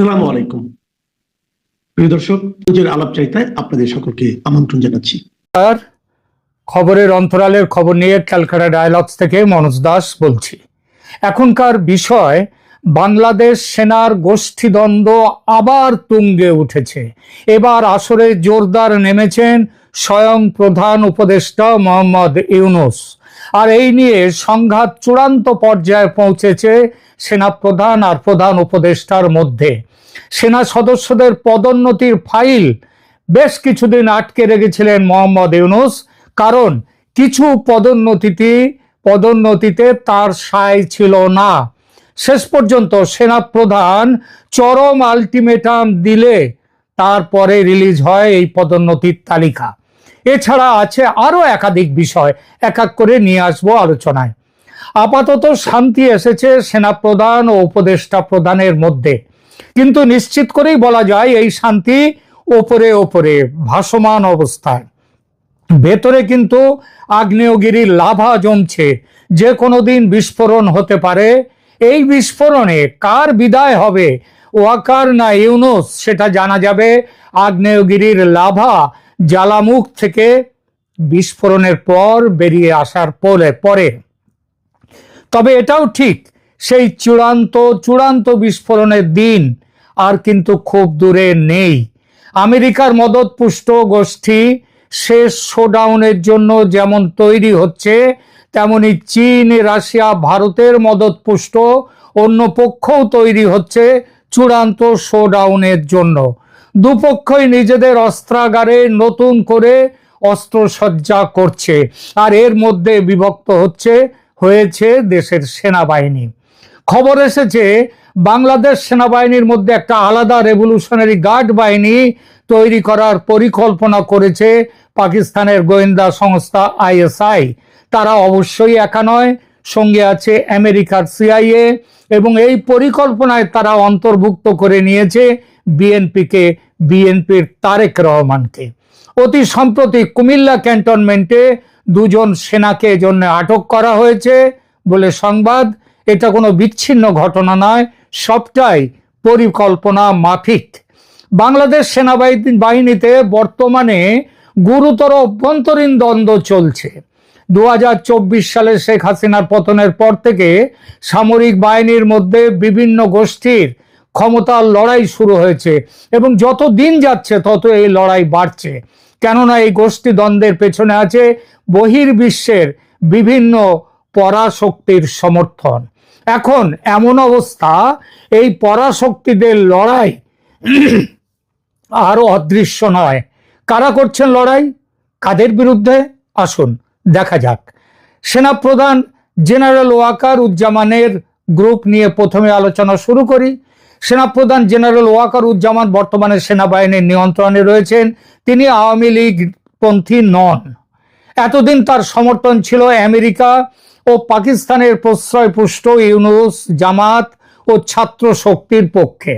আসসালামু আলাইকুম প্রিয় দর্শক, নিজের আলাপচারিতায় আপনাদের সকলকে আমন্ত্রণ জানাচ্ছি। আর খবরের অন্তরালের খবর নিয়ে ক্যালকাটা ডায়ালগস থেকে মনোজ দাস বলছি। এখনকার বিষয়, বাংলাদেশ সেনার গোষ্ঠীদ্বন্দ্ব আবার তুঙ্গে উঠেছে। এবার আসরে জোরদার নেমেছেন স্বয়ং প্রধান উপদেষ্টা মোহাম্মদ ইউনূস। আর এই নিয়ে সংঘাত চূড়ান্ত পর্যায়ে পৌঁছেছে সেনাপ্রধান আর প্রধান উপদেষ্টার মধ্যে। সেনা সদস্যদের পদোন্নতির ফাইল বেশ কিছুদিন আটকে রেখেছিলেন মোহাম্মদ ইউনূস, কারণ কিছু পদোন্নতিতে তার সায় ছিল না। শেষ পর্যন্ত সেনাপ্রধান চরম আলটিমেটাম দিলে তারপরে রিলিজ হয় এই পদোন্নতির তালিকা। এছাড়া আছে আরো একাধিক বিষয়, এক এক করে নিয়ে আসবো আলোচনায়। আপাতত শান্তি এসেছে সেনাপ্রধান ও উপদেষ্টা প্রধানের মধ্যে, কিন্তু নিশ্চিত করেই বলা যায় এই শান্তি ওপরে ওপরে ভাসমান অবস্থায়। ভেতরে কিন্তু আগ্নেয়গিরির লাভা জমছে, যে কোনো দিন বিস্ফোরণ হতে পারে। এই বিস্ফোরণে কার বিদায় হবে, ওয়াকার না ইউনূস, সেটা জানা যাবে আগ্নেয়গিরির লাভা জ্বালামুখ থেকে বিস্ফোরণের পর বেরিয়ে আসার পরে। তবে এটাও ঠিক, সেই চূড়ান্ত বিস্ফোরণের দিন আর কিন্তু খুব দূরে নেই। আমেরিকার মদতপুষ্ট গোষ্ঠী শেষ শোডাউনের জন্য যেমন তৈরি হচ্ছে, তেমনি চীন, রাশিয়া, ভারতের মদতপুষ্ট অন্য পক্ষও তৈরি হচ্ছে চূড়ান্ত শোডাউনের জন্য। দুপক্ষই নিজেদের অস্ত্রাগারে নতুন করে অস্ত্রসজ্জা করছে, আর এর মধ্যে বিভক্ত হয়েছে দেশের সেনাবাহিনী। খবর এসেছে বাংলাদেশ সেনাবাহিনীর মধ্যে একটা আলাদা রেভলিউশনারি গার্ড বাহিনী তৈরি করার পরিকল্পনা করেছে পাকিস্তানের গোয়েন্দা সংস্থা আইএসআই। তারা অবশ্যই একা নয়, সঙ্গে আছে আমেরিকার সিআইএ, এবং এই পরিকল্পনায় তারা অন্তর্ভুক্ত করে নিয়েছে বিএনপির তারেক রহমানকে। অতি সম্প্রতি কুমিল্লা ক্যান্টনমেন্টে দুজন সেনাকে এজন্য আটক করা হয়েছে বলে সংবাদ। এটা কোনো বিচ্ছিন্ন ঘটনা নয়, সবটাই পরিকল্পনা মাফিক। বাংলাদেশ সেনাবাহিনীতে বর্তমানে গুরুতর অভ্যন্তরীণ দ্বন্দ্ব চলছে। 2024 সালে শেখ হাসিনার পতনের পর থেকে সামরিক বাহিনীর মধ্যে বিভিন্ন গোষ্ঠীর ক্ষমতার লড়াই শুরু হয়েছে, এবং যত দিন যাচ্ছে তত এই লড়াই বাড়ছে। কেননা এই গোষ্ঠী দ্বন্দ্বের পেছনে আছে বহির্বিশ্বের বিভিন্ন পরাশক্তির সমর্থন। এখন এমন অবস্থা, এই পরাশক্তিদের লড়াই আরো অদৃশ্য নয়। কারা করছেন লড়াই, কাদের বিরুদ্ধে, আসুন দেখা যাক। সেনাপ্রধান জেনারেল ওয়াকার উজ্জামানের গ্রুপ নিয়ে প্রথমে আলোচনা শুরু করি। সেনাপ্রধান জেনারেল ওয়াকার উজ্জামান বর্তমানে সেনাবাহিনীর নিয়ন্ত্রণে রয়েছেন। তিনি আওয়ামী লীগ পন্থী নন। এতদিন তার সমর্থন ছিল আমেরিকা ও পাকিস্তানের প্রশ্রয়পুষ্ট ইউনূস, জামাত ও ছাত্র শক্তির পক্ষে।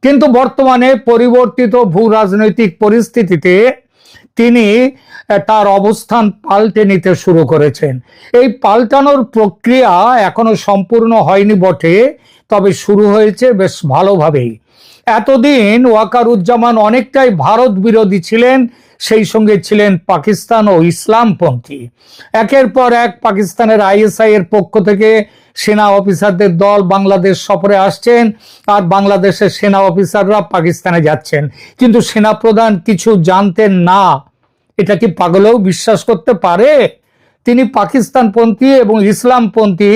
কিন্তু বর্তমানে পরিবর্তিত ভূ রাজনৈতিক পরিস্থিতিতে তিনি তার অবস্থান পাল্টে নিতে শুরু করেছেন। এই পাল্টানোর প্রক্রিয়া এখনো সম্পূর্ণ হয়নি বটে, তবে শুরু হয়েছে বেশ ভালোভাবেই। এতদিন ওয়াকারুজ্জামান অনেকটাই ভারত বিরোধী ছিলেন, সেই সঙ্গে ছিলেন পাকিস্তান ও ইসলামপন্থী। একের পর এক পাকিস্তানের আইএসআই এর পক্ষ থেকে সেনা অফিসারদের দল বাংলাদেশ সফরে আসছেন, আর বাংলাদেশের সেনা অফিসাররা পাকিস্তানে যাচ্ছেন। কিন্তু সেনাপ্রধান কিছু জানতেন না। এটা কি পাগলেও বিশ্বাস করতে পারে? তিনি পাকিস্তানপন্থী এবং ইসলামপন্থী,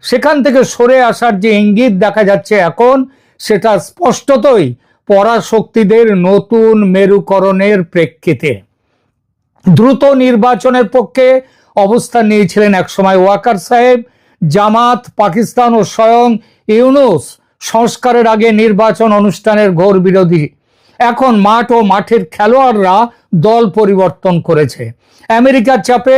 সেখান থেকে সরে আসার যে ইঙ্গিত দেখা যাচ্ছে এখন, সেটা স্পষ্টতই পরাশক্তিদের নতুন মেরুকরণের প্রেক্ষিতে। দ্রুত নির্বাচনের পক্ষে অবস্থান নিয়েছিলেন একসময় ওয়াকার সাহেব। জামাত, পাকিস্তান ও স্বয়ং ইউনূস সংস্কারের আগে নির্বাচন অনুষ্ঠানের ঘোর বিরোধী। এখন মাঠ ও মাঠের খেলোয়াড়রা দল পরিবর্তন করেছে। আমেরিকার চাপে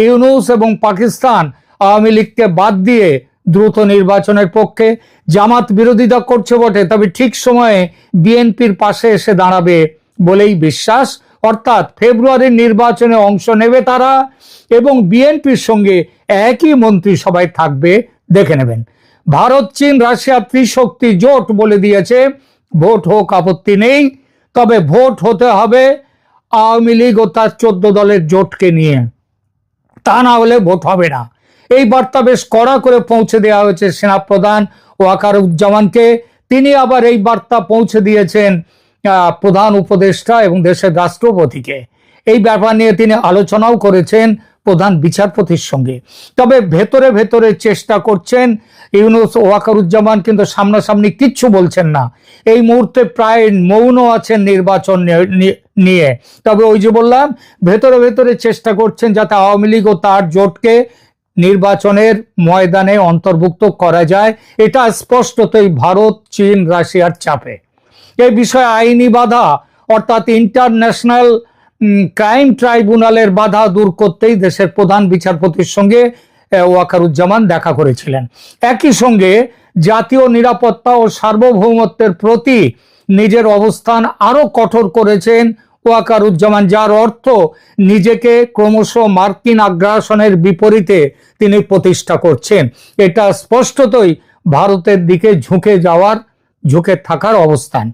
ইউনূস এবং পাকিস্তান আওয়ামী লীগকে বাদ দিয়ে দ্রুত নির্বাচনের পক্ষে। জামাত বিরোধিতা করছে বটে, তবে ঠিক সময়ে বিএনপির পাশে এসে দাঁড়াবে বলেই বিশ্বাস। অর্থাৎ ফেব্রুয়ারির নির্বাচনে অংশ নেবে তারা, এবং বিএনপির সঙ্গে একই মন্ত্রিসভায় থাকবে। দেখে নেবেন, ভারত, চীন, রাশিয়া ত্রিশক্তি জোট বলে দিয়েছে ভোট হোক, আপত্তি নেই, তবে ভোট হতে হবে আওয়ামী লীগ ও তার 14 দলের জোটকে নিয়ে, তা না হলে ভোট হবে না। এই বার্তা বেশ কড়া করে পৌঁছে দেওয়া হয়েছে সেনাপ্রধান ওয়াকারুজ্জামানকে। তিনি আবার এই বার্তা পৌঁছে দিয়েছেন প্রধান উপদেষ্টা এবং দেশের রাষ্ট্রপতিকে। এই ব্যাপার নিয়ে তিনি আলোচনাও করেছেন প্রধান বিচারপতির সঙ্গে। তবে ভেতরে ভেতরে চেষ্টা করছেন ইউনূস। ওয়াকারুজ্জামান কিন্তু সামনাসামনি কিচ্ছু বলছেন না, এই মুহূর্তে প্রায় মৌন আছেন নির্বাচন নিয়ে। তবে ওই যে বললাম, ভেতরে ভেতরে চেষ্টা করছেন যাতে আওয়ামী লীগ ও তার জোটকে নির্বাচনের ময়দানে অন্তর্ভুক্ত করা যায়। এটা স্পষ্টতই ভারত, চীন, রাশিয়ার চাপে। এই বিষয়ে আইনি বাধা অর্থাৎ ইন্টারন্যাশনাল ক্রাইম ট্রাইব্যুনালের বাধা দূর করতেই দেশের প্রধান বিচারপতির সঙ্গে ওয়াকারুজ্জামান দেখা করেছিলেন। একই সঙ্গে জাতীয় নিরাপত্তা ও সার্বভৌমত্বের প্রতি নিজের অবস্থান আরো কঠোর করেছেন ওয়াকারুজ্জামান, যার অর্থ নিজেকে ক্রমশ মার্কিন আগ্রাসনের বিপরীতে তিনি প্রতিষ্ঠা করছেন। এটা স্পষ্টতই ভারতের দিকে ঝুঁকে থাকার অবস্থান।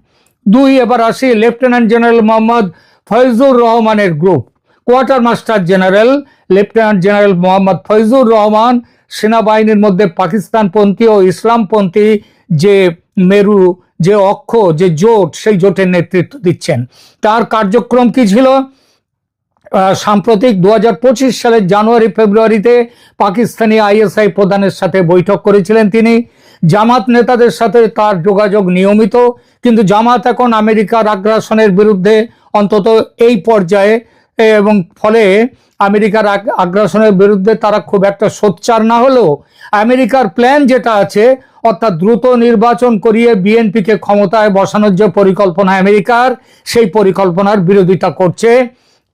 এবার আসি লেফটেন্যান্ট জেনারেল মোহাম্মদ ফয়জুর রহমানের group. Quarter master general lieutenant general Mohammad Foyzur Rahman সেনাবাহিনীর মধ্যে পাকিস্তানপন্থী ও ইসলামপন্থী যে মেরু, যে অক্ষ, যে জোট, সেই জোটের নেতৃত্ব দিচ্ছেন। তার কার্যক্রম কি ছিল? সাম্প্রতিক 2025 সালের জানুয়ারি ফেব্রুয়ারিতে পাকিস্তানি আইএসআই প্রধানের সাথে বৈঠক করেছিলেন তিনি। জামাত নেতাদের সাথে তার যোগাযোগ নিয়মিত, কিন্তু জামাত এখন আমেরিকার আগ্রাসনের বিরুদ্ধে অন্তত এই পর্যায়ে, এবং ফলে আমেরিকার আগ্রাসনের বিরুদ্ধে তারা খুব একটা সোচ্চার না হলেও আমেরিকার প্ল্যান যেটা আছে, অর্থাৎ দ্রুত নির্বাচন করিয়ে বিএনপিকে ক্ষমতায় বসানোর যে পরিকল্পনা আমেরিকার, সেই পরিকল্পনার বিরোধিতা করছে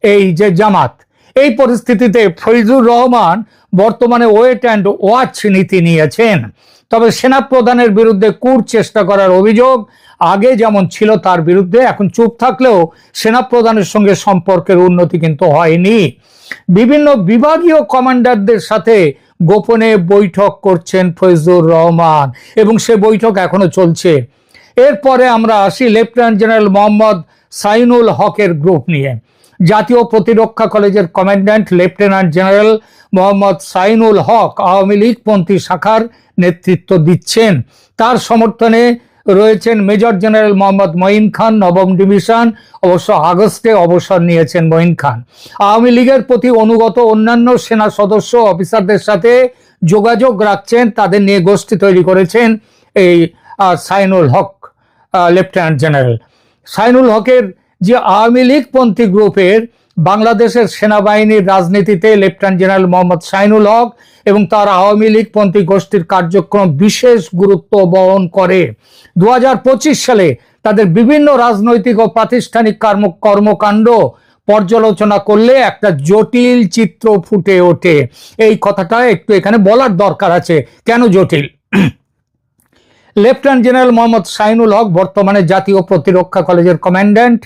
এই যে জামাত। এই পরিস্থিতিতে ফয়জুর রহমান বর্তমানে ওয়েট অ্যান্ড ওয়াচ নীতি নিয়েছেন। তবে সেনাপ্রধানের বিরুদ্ধে কূট চেষ্টা করার অভিযোগ আগে যেমন ছিল তার বিরুদ্ধে, এখন চুপ থাকলেও সেনাপ্রধানের সঙ্গে সম্পর্কের উন্নতি কিন্তু হয়নি। বিভিন্ন বিভাগীয় কমান্ডারদের সাথে গোপনে বৈঠক করছেন ফয়জুর রহমান, এবং সে বৈঠক এখনো চলছে। এরপরে আমরা আসি লেফটেন্যান্ট জেনারেল মোহাম্মদ সাইনুল হকের গ্রুপ নিয়ে। জাতীয় প্রতিরক্ষা কলেজের commandant lieutenant general Mohammad Zainul হক আওয়ামী লীগপন্থী শাখার নেতৃত্ব দিচ্ছেন। তার সমর্থনে রয়েছেন মেজর জেনারেল মোহাম্মদ মঈন খান, নবম ডিভিশন। অবশ্য আগস্টে অবসর নিয়েছেন মঈন খান। আওয়ামী লীগের প্রতি অনুগত অন্যান্য সেনা সদস্য অফিসারদের সাথে যোগাযোগ রাখছেন, তাদের নিয়ে গোষ্ঠী তৈরি করেছেন এই সাইনুল হক লেফটেন্যান্ট জেনারেল। সাইনুল হকের যে আওয়ামী লীগপন্থী গ্রুপের বাংলাদেশের সেনাবাহিনীর রাজনীতিতে লেফটেন্যান্ট জেনারেল মোহাম্মদ সাইনুল হক এবং তার আওয়ামী লীগপন্থী গোষ্ঠীর কার্যক্রম বিশেষ গুরুত্ব বহন করে। 2025 সালে তাদের বিভিন্ন রাজনৈতিক ও প্রাতিষ্ঠানিক কর্মকাণ্ড পর্যালোচনা করলে একটা জটিল চিত্র ফুটে ওঠে। এই কথাটা একটু এখানে বলার দরকার আছে, কেন জটিল। লেফটেন্যান্ট জেনারেল মোহাম্মদ সাইনুল হক বর্তমানে জাতীয় প্রতিরক্ষা কলেজের কমান্ড্যান্ট।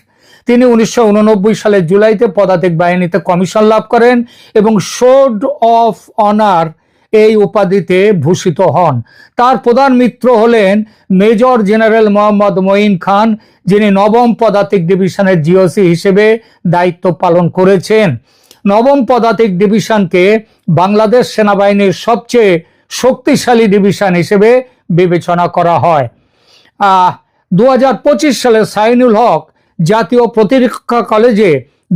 তিনি 1989 সালের জুলাইতে পদাতিক বাহিনীতে কমিশন লাভ করেন এবং সোর্ড অফ অনার এই উপাধিতে ভূষিত হন। তার প্রধান মিত্র হলেন মেজর জেনারেল মোহাম্মদ মঈন খান, যিনি নবম পদাতিক ডিভিশনের জিওসি হিসেবে দায়িত্ব পালন করেছেন। নবম পদাতিক ডিভিশনকে বাংলাদেশ সেনাবাহিনীর সবচেয়ে শক্তিশালী ডিভিশন হিসেবে বিবেচনা করা হয়। 2025 সালে সাইনুল হক জাতীয় প্রতিরক্ষা কলেজে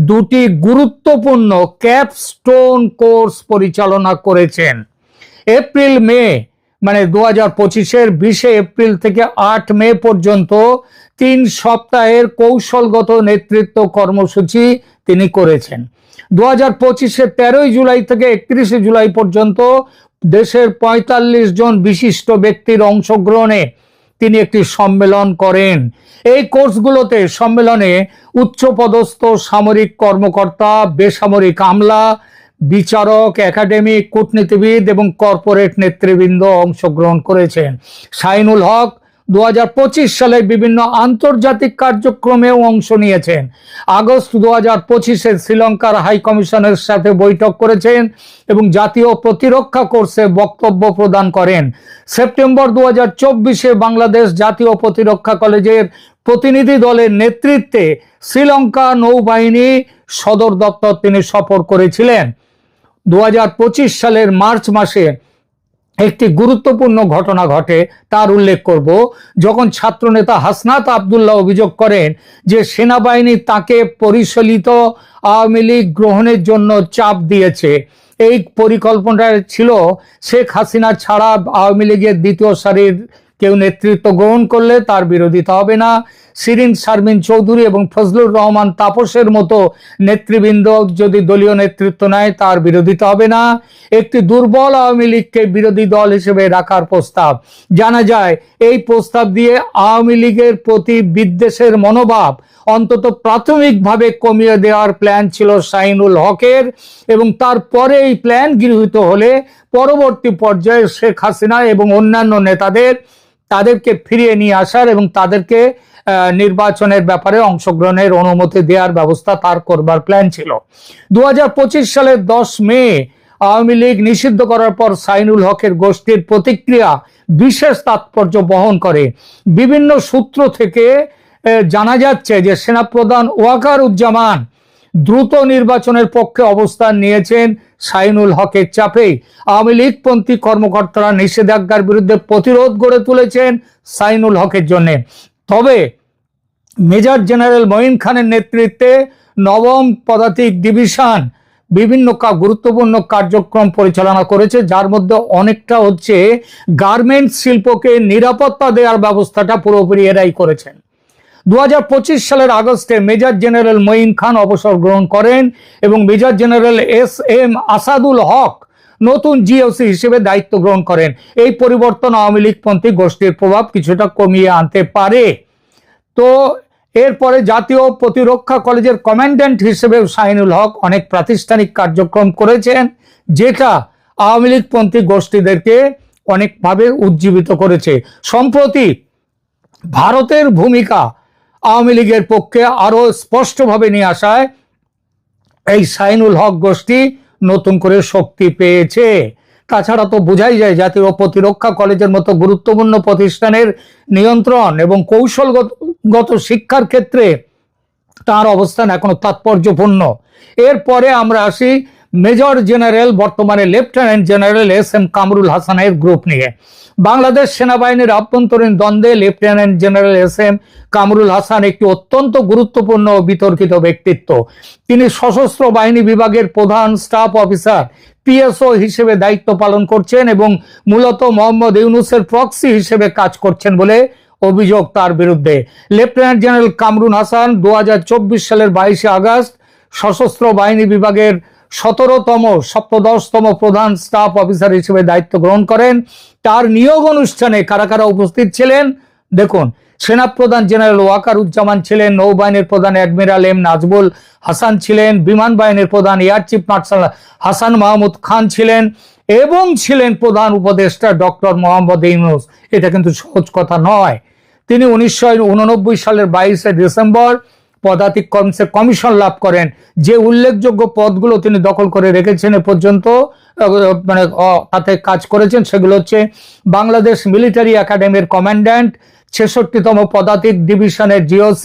2টি গুরুত্বপূর্ণ ক্যাপস্টোন কোর্স পরিচালনা করেছেন। এপ্রিল মে মানে 2025-এর 20 এপ্রিল থেকে 8 মে পর্যন্ত 3 সপ্তাহের কৌশলগত নেতৃত্ব কর্মসূচি তিনি করেছেন। 2025-এর 13 জুলাই থেকে 31 জুলাই পর্যন্ত দেশের 45 জন বিশিষ্ট ব্যক্তির অংশগ্রহণে তিনি একটি সম্মেলন করেন। এই কোর্সগুলোতে সম্মেলনে উচ্চপদস্থ সামরিক কর্মকর্তা, বেসামরিক আমলা, বিচারক, একাডেমিক, কূটনীতিবিদ এবং কর্পোরেট নেতৃবৃন্দ অংশগ্রহণ করেছেন। সাইনুল হক 2025 সালে বিভিন্ন আন্তর্জাতিক কার্যক্রমেও অংশ নিয়েছেন। আগস্ট 2025-এ শ্রীলঙ্কার হাই কমিশনের সাথে বৈঠক করেছেন এবং জাতীয় প্রতিরক্ষা কোর্সে বক্তব্য প্রদান করেন। সেপ্টেম্বর 2024-এ বাংলাদেশ জাতীয় প্রতিরক্ষা কলেজের প্রতিনিধি দলের নেতৃত্বে শ্রীলঙ্কা নৌবাহিনী সদর দপ্তর তিনি সফর করেছিলেন। 2025 সালের মার্চ মাসে একটি গুরুত্বপূর্ণ ঘটনা ঘটে, তার উল্লেখ করব। যখন ছাত্রনেতা হাসনাত আব্দুল্লাহ অভিযোগ করেন যে সেনাবাহিনী তাকে পরিচালিত আওয়ামী লীগ গ্রহণের জন্য চাপ দিয়েছে। এই পরিকল্পনাটা ছিল শেখ হাসিনা ছাড়া আওয়ামী লীগের দ্বিতীয় সারির কেউ নেতৃত্ব গ্রহণ করলে তার বিরোধিতা হবে না। শিরিন শারমিন চৌধুরী এবং ফজলুর রহমান তাপসের মতো নেতৃবৃন্দ যদি দলীয় নেতৃত্ব নেয় তার বিরোধিতা হবে না। একটি দুর্বল আওয়ামী লীগকে বিরোধী দল হিসেবে রাখার প্রস্তাব। জানা যায় এই প্রস্তাব দিয়ে আওয়ামী লীগের প্রতি বিদ্বেষের মনোভাব অন্তত প্রাথমিকভাবে কমিয়ে দেওয়ার প্ল্যান ছিল শাহিনুল হকের, এবং তারপরে এই প্ল্যান গৃহীত হলে পরবর্তী পর্যায়ে শেখ হাসিনা এবং অন্যান্য তাদেরকে ফিরিয়ে নিয়ে আসার এবং তাদেরকে নির্বাচনের ব্যাপারে অংশগ্রহণের অনুমতি দেওয়ার ব্যবস্থা তার করবার প্ল্যান ছিল। 2025 সালের 10 মে আওয়ামী লীগ নিষিদ্ধ করার পর শাহিনুল হকের গোষ্ঠীর প্রতিক্রিয়া বিশেষ তাৎপর্য বহন করে। বিভিন্ন সূত্র থেকে জানা যাচ্ছে যে সেনাপ্রধান ওয়াকারুজ্জামান দ্রুত নির্বাচনের পক্ষে অবস্থান নিয়েছেন শাহিনুল হকের চাপেই। আওয়ামী লীগপন্থী কর্মকর্তারা নিষেধাজ্ঞার বিরুদ্ধে প্রতিরোধ গড়ে তুলেছেন শাহিনুল হকের জন্য। তবে মেজর জেনারেল মঈন খানের নেতৃত্বে নবম পদাতিক ডিভিশন বিভিন্ন গুরুত্বপূর্ণ কার্যক্রম পরিচালনা করেছে, যার মধ্যে অনেকটা হচ্ছে গার্মেন্টস শিল্পকে নিরাপত্তা দেওয়ার ব্যবস্থাটা পুরোপুরি এরাই করেছেন। 2025 সালের আগস্টে মেজর জেনারেল মঈন খান অবসর গ্রহণ করেন এবং মেজর জেনারেল SM আসাদুল হক নতুন GOC হিসেবে দায়িত্ব গ্রহণ করেন। এই পরিবর্তন আওয়ামী লীগপন্থী গোষ্ঠীর প্রভাব কিছুটা কমিয়ে আনতে পারে। তো এরপরে জাতীয় প্রতিরক্ষা কলেজের কমান্ড্যান্ট হিসেবে শাহিনুল হক অনেক প্রাতিষ্ঠানিক কার্যক্রম করেছেন, যেটা আওয়ামী লীগপন্থী গোষ্ঠীদেরকে অনেকভাবে উজ্জীবিত করেছে। সম্প্রতি ভারতের ভূমিকা আওয়ামী লীগের পক্ষে আরো স্পষ্টভাবে নিয়ে আসায় এই শাহিনুল হক গোষ্ঠী নতুন করে শক্তি পেয়েছে। তাছাড়া তো বোঝাই যায় জাতীয় প্রতিরক্ষা কলেজের মতো গুরুত্বপূর্ণ প্রতিষ্ঠানের নিয়ন্ত্রণ এবং কৌশলগত শিক্ষার ক্ষেত্রে তার অবস্থান এখনো তাৎপর্যপূর্ণ। এরপরে আমরা আসি মেজর জেনারেল বর্তমানে লেফটেন্যান্ট জেনারেল SM কামরুল হাসানের গ্রুপ নিয়ে। বাংলাদেশ সেনাবাহিনীর আভ্যন্তরীণ দ্বন্দ্বে lieutenant general SM Kamrul Hasan একটি অত্যন্ত গুরুত্বপূর্ণ ও বিতর্কিত ব্যক্তিত্ব। তিনি সশস্ত্র বাহিনী বিভাগের প্রধান স্টাফ অফিসার PSO হিসেবে দায়িত্ব পালন করছেন এবং মূলত মোহাম্মদ ইউনূসের প্রক্সি হিসেবে কাজ করছেন বলে অভিযোগ তার বিরুদ্ধে। লেফটেন্যান্ট জেনারেল কামরুল হাসান 2024 সালের 22 আগস্ট সশস্ত্র বাহিনী বিভাগের 17তম প্রধান স্টাফ অফিসার হিসেবে দায়িত্ব গ্রহণ করেন। তার নিয়োগ অনুষ্ঠানে কারা কারা উপস্থিত ছিলেন দেখুন। সেনাপ্রধান জেনারেল ওয়াকারুজ্জামান ছিলেন, নৌবাহিনীর প্রধান অ্যাডমিরাল M নাজবুল হাসান ছিলেন, বিমান বাহিনীর প্রধান air chief marshal Hasan Mahmud Khan ছিলেন এবং ছিলেন প্রধান উপদেষ্টা ডক্টর মোহাম্মদ ইউনূস। এটা কিন্তু সহজ কথা নয়। তিনি 1989 সালের 22 ডিসেম্বর পদাতিক কর্মসে কমিশন লাভ করেন। যে উল্লেখযোগ্য পদগুলো তিনি দখল করে রেখেছেন এ পর্যন্ত, মানে তাতে কাজ করেছেন, সেগুলো হচ্ছে বাংলাদেশ মিলিটারি একাডেমির কমান্ড্যান্ট, 66তম পদাতিক ডিভিশনের GOC,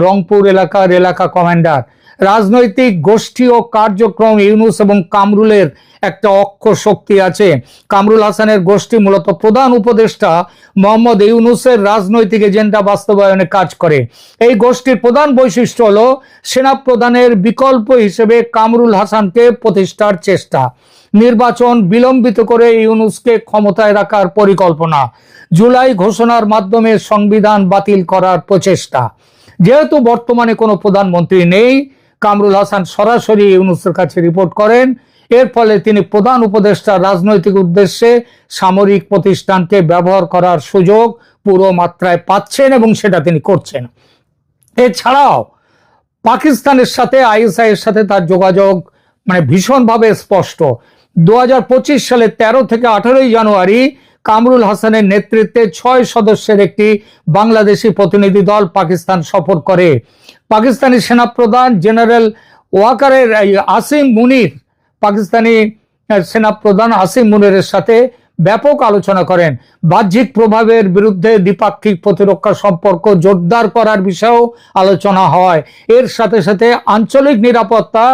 রংপুর এলাকার এলাকা কমান্ডার। রাজনৈতিক গোষ্ঠী ও কার্যক্রম ইউনূস এবং কামরুলের একটা অক্ষ শক্তি আছে। কামরুল হাসানের গোষ্ঠী মূলত প্রধান উপদেষ্টা মোহাম্মদ ইউনূসের রাজনৈতিক এজেন্ডা বাস্তবায়নে কাজ করে। এই গোষ্ঠীর প্রধান বৈশিষ্ট্য হলো সেনাপ্রধানের বিকল্প হিসেবে কামরুল হাসানকে প্রতিষ্ঠার চেষ্টা, নির্বাচন বিলম্বিত করে ইউনূসকে ক্ষমতায় রাখার পরিকল্পনা, জুলাই ঘোষণার মাধ্যমে সংবিধান বাতিল করার প্রচেষ্টা। যেহেতু বর্তমানে কোনো প্রধানমন্ত্রী নেই, কামরুল হাসান সরাসরি ইউনূসের কাছে রিপোর্ট করেন। এর ফলে তিনি প্রধান উপদেষ্টা রাজনৈতিক উদ্দেশ্যে সামরিক প্রতিষ্ঠানকে ব্যবহার করার সুযোগ পুরো মাত্রায় পাচ্ছেন এবং সেটা তিনি করছেন। এছাড়াও পাকিস্তানের সাথে ISI এর সাথে তার যোগাযোগ ভীষণভাবে স্পষ্ট। 2025 সালে 13 থেকে 18 জানুয়ারি কামরুল হাসানের নেতৃত্বে 6 সদস্যের একটি বাংলাদেশি প্রতিনিধি দল পাকিস্তান সফর করে। পাকিস্তানি সেনাপ্রধান জেনারেল ওয়াকারের আসিম মুনির পাকিস্তানি সেনাপ্রধান আসিম মুনিরের সাথে ব্যাপক আলোচনা করেন। বাহ্যিক প্রভাবের বিরুদ্ধে দ্বিপাক্ষিক প্রতিরক্ষা সম্পর্ক জোরদার করার বিষয়েও আলোচনা হয়। এর সাথে সাথে আঞ্চলিক নিরাপত্তা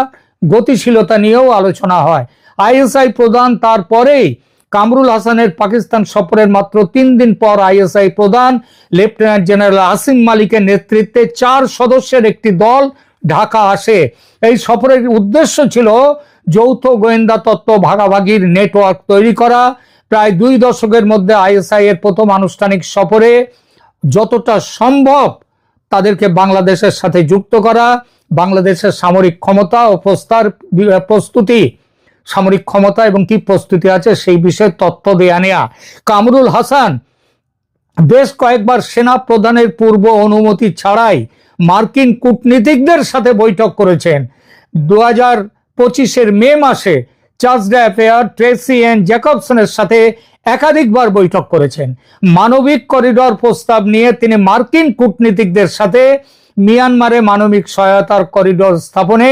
গতিশীলতা নিয়েও আলোচনা হয়। আইএসআই প্রধান তারপরেই কামরুল হাসানের পাকিস্তান সফরের মাত্র 3 দিন পর আইএসআই প্রধান লেফটেন্যান্ট জেনারেল আসিম মালিকের নেতৃত্বে 4 সদস্যের একটি দল ঢাকা আসে। এই সফরের উদ্দেশ্য ছিল যৌথ গোয়েন্দা তত্ত্ব ভাগাভাগির নেটওয়ার্ক তৈরি করা। প্রায় 2 দশকের মধ্যে আইএসআই এর প্রথম আনুষ্ঠানিক সফরে যতটা সম্ভব তাদেরকে বাংলাদেশের সাথে যুক্ত করা, বাংলাদেশের সামরিক ক্ষমতা ও প্রস্তুতি, সামরিক ক্ষমতা এবং কি প্রস্তুতি আছে সেই বিষয়ে তথ্য দেয়া নেয়া। কামরুল হাসান বেশ কয়েকবার সেনা প্রধানের পূর্ব অনুমতি ছাড়াই মার্কিন কূটনীতিকদের সাথে বৈঠক করেছেন। 2025 মে মাসে চার্লস ড্যাফেয়ার, ট্রেসি এন জ্যাকবসনের সাথে একাধিকবার বৈঠক করেছেন। মানবিক করিডর প্রস্তাব নিয়ে তিনি মার্কিন কূটনীতিকদের সাথে মিয়ানমারে মানবিক সহায়তার করিডর স্থাপনে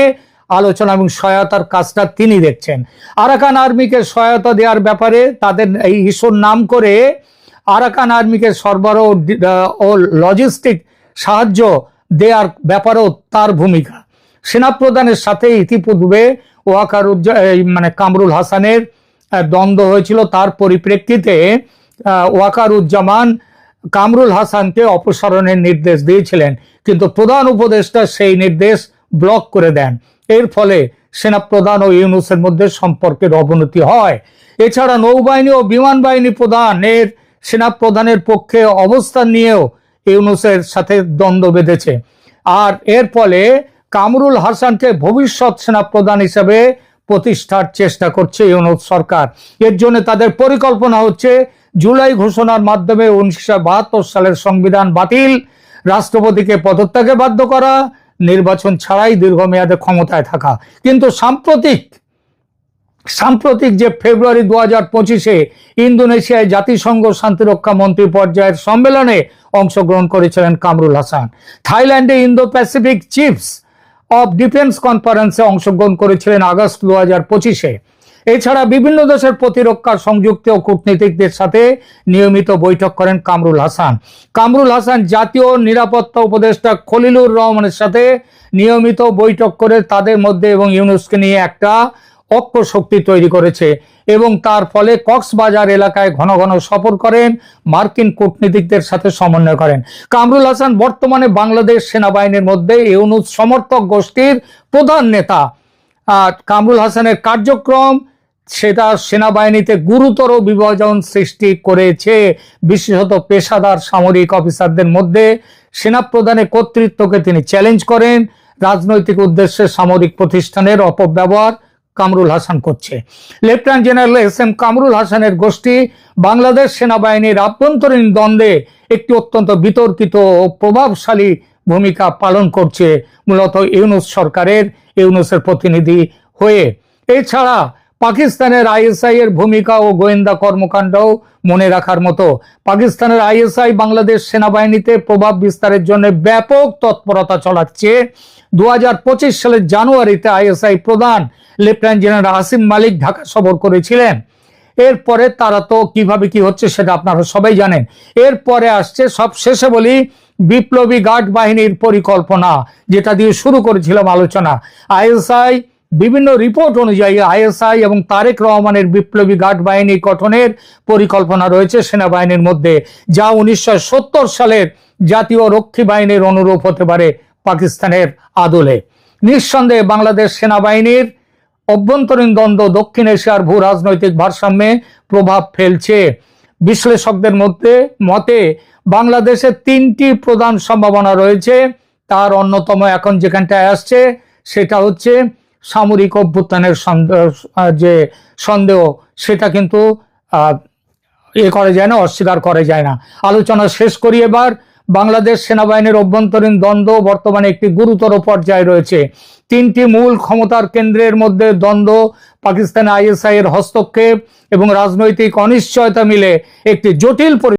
আলোচনা এবং সহায়তার কাজটা তিনি দেখছেন। আরাকান আর্মিকে সহায়তা দেওয়ার ব্যাপারে তাদের এই ইস্যুর নাম করে আরাকান আর্মিকে সরবরাহ ও লজিস্টিক সাহায্য দেওয়ার ব্যাপারেও তার ভূমিকা। সেনাপ্রধানের সাথে ইতিপূর্বে কামরুল হাসানের দ্বন্দ্ব হয়েছিল। তার পরিপ্রেক্ষিতে ওয়াকারুজ্জামান কামরুল হাসানকে অপসারণের নির্দেশ দিয়েছিলেন, কিন্তু প্রধান উপদেষ্টা সেই নির্দেশ ব্লক করে দেন। এর ফলে সেনাপ্রধান ও ইউনূসের মধ্যে সম্পর্কের অবনতি হয়। এছাড়া নৌবাহিনী ও বিমান বাহিনী প্রধানের সেনাপ্রধানের পক্ষে অবস্থান নিয়েও ইউনূসের সাথে দ্বন্দ্ব বেঁধেছে। আর এর ফলে কামরুল হাসানকে ভবিষ্যৎ সেনাপ্রধান হিসেবে প্রতিষ্ঠার চেষ্টা করছে ইউনূস সরকার। এর জন্য তাদের পরিকল্পনা হচ্ছে জুলাই ঘোষণার মাধ্যমে 1972 সালের সংবিধান বাতিল, রাষ্ট্রপতিকে পদত্যাগে বাধ্য করা, নির্বাচন ছাড়াই দীর্ঘমেয়াদে ক্ষমতায় থাকা। কিন্তু সাম্প্রতিক যে ফেব্রুয়ারি 2025 ইন্দোনেশিয়ায় জাতিসংঘ শান্তিরক্ষা মন্ত্রী পর্যায়ের সম্মেলনে অংশগ্রহণ করেছিলেন কামরুল হাসান। থাইল্যান্ডে Indo Pacific chiefs of defence কনফারেন্সে অংশগ্রহণ করেছিলেন আগস্ট 2025। এছাড়া বিভিন্ন দেশের প্রতিরক্ষা সংযুক্ত ও কূটনীতিকদের সাথে নিয়মিত বৈঠক করেন কামরুল হাসান। কামরুল হাসান জাতীয় নিরাপত্তা উপদেষ্টা খলিলুর রহমানের সাথে নিয়মিত বৈঠক করে তাদের মধ্যে এবং ইউনূসকে নিয়ে একটা ঐক্য শক্তি তৈরি করেছে এবং তার ফলে কক্সবাজার এলাকায় ঘন ঘন সফর করেন, মার্কিন কূটনীতিকদের সাথে সমন্বয় করেন। কামরুল হাসান বর্তমানে বাংলাদেশ সেনাবাহিনীর মধ্যে ইউনূস সমর্থক গোষ্ঠীর প্রধান নেতা। কামরুল হাসানের কার্যক্রম সেটা সেনাবাহিনীতে গুরুতর বিভাজন সৃষ্টি করেছে, বিশেষত পেশাদার সামরিক অফিসারদের মধ্যে। সেনাপ্রধানের কর্তৃত্বকে তিনি চ্যালেঞ্জ করেন। রাজনৈতিক উদ্দেশ্যে সামরিক প্রতিষ্ঠানের অপব্যবহার কামরুল হাসান করছে। Lieutenant general SM. কামরুল হাসানের গোষ্ঠী বাংলাদেশ সেনাবাহিনীর আভ্যন্তরীণ দ্বন্দ্বে একটি অত্যন্ত বিতর্কিত ও প্রভাবশালী ভূমিকা পালন করছে, মূলত ইউনূসের প্রতিনিধি হয়ে। এছাড়া পাকিস্তানের আইএসআই এর ভূমিকা ও গোয়েন্দা কর্মকাণ্ডও মনে রাখার মতো। পাকিস্তানের আইএসআই বাংলাদেশ সেনাবাহিনীতে প্রভাব বিস্তারের জন্য ব্যাপক তৎপরতা চালাচ্ছে। 2025 সালের জানুয়ারিতে আইএসআই প্রধান লেফটেন্যান্ট জেনারেল আসিম মালিক ঢাকা সফর করেছিলেন। এরপরে তারা তো কিভাবে কি হচ্ছে সেটা আপনারা সবাই জানেন। এরপরে আসছে, সব শেষে বলি, বিপ্লবী গার্ড বাহিনীর পরিকল্পনা, যেটা দিয়ে শুরু করেছিলাম আলোচনা। আইএসআই বিভিন্ন রিপোর্ট অনুযায়ী আইএসআই এবং তারেক রহমানের বিপ্লবী গার্ড বাহিনী গঠনের পরিকল্পনা রয়েছে সেনাবাহিনীর মধ্যে, যা 1970 সালের জাতীয় রক্ষী বাহিনীর অনুরূপ হতে পারে পাকিস্তানের আদলে। নিঃসন্দেহে বাংলাদেশ সেনাবাহিনীর অভ্যন্তরীণ দ্বন্দ্ব দক্ষিণ এশিয়ার ভূ রাজনৈতিক ভারসাম্যে প্রভাব ফেলছে। বিশ্লেষকদের মতে বাংলাদেশের 3টি প্রধান সম্ভাবনা রয়েছে। তার অন্যতম এখন যেখানটায় আসছে সেটা হচ্ছে সামরিক অভ্যুত্থানের যে সন্দেহ, সেটা কিন্তু করা যায় না, অস্বীকার করা যায় না। আলোচনা শেষ করি এবার। বাংলাদেশ সেনাবাহিনীর অভ্যন্তরীণ দ্বন্দ্ব বর্তমানে একটি গুরুতর পর্যায়ে রয়েছে। তিনটি মূল ক্ষমতার কেন্দ্রের মধ্যে দ্বন্দ্ব, পাকিস্তান আইএসআই এর হস্তক্ষেপ এবং রাজনৈতিক অনিশ্চয়তা মিলে একটি জটিল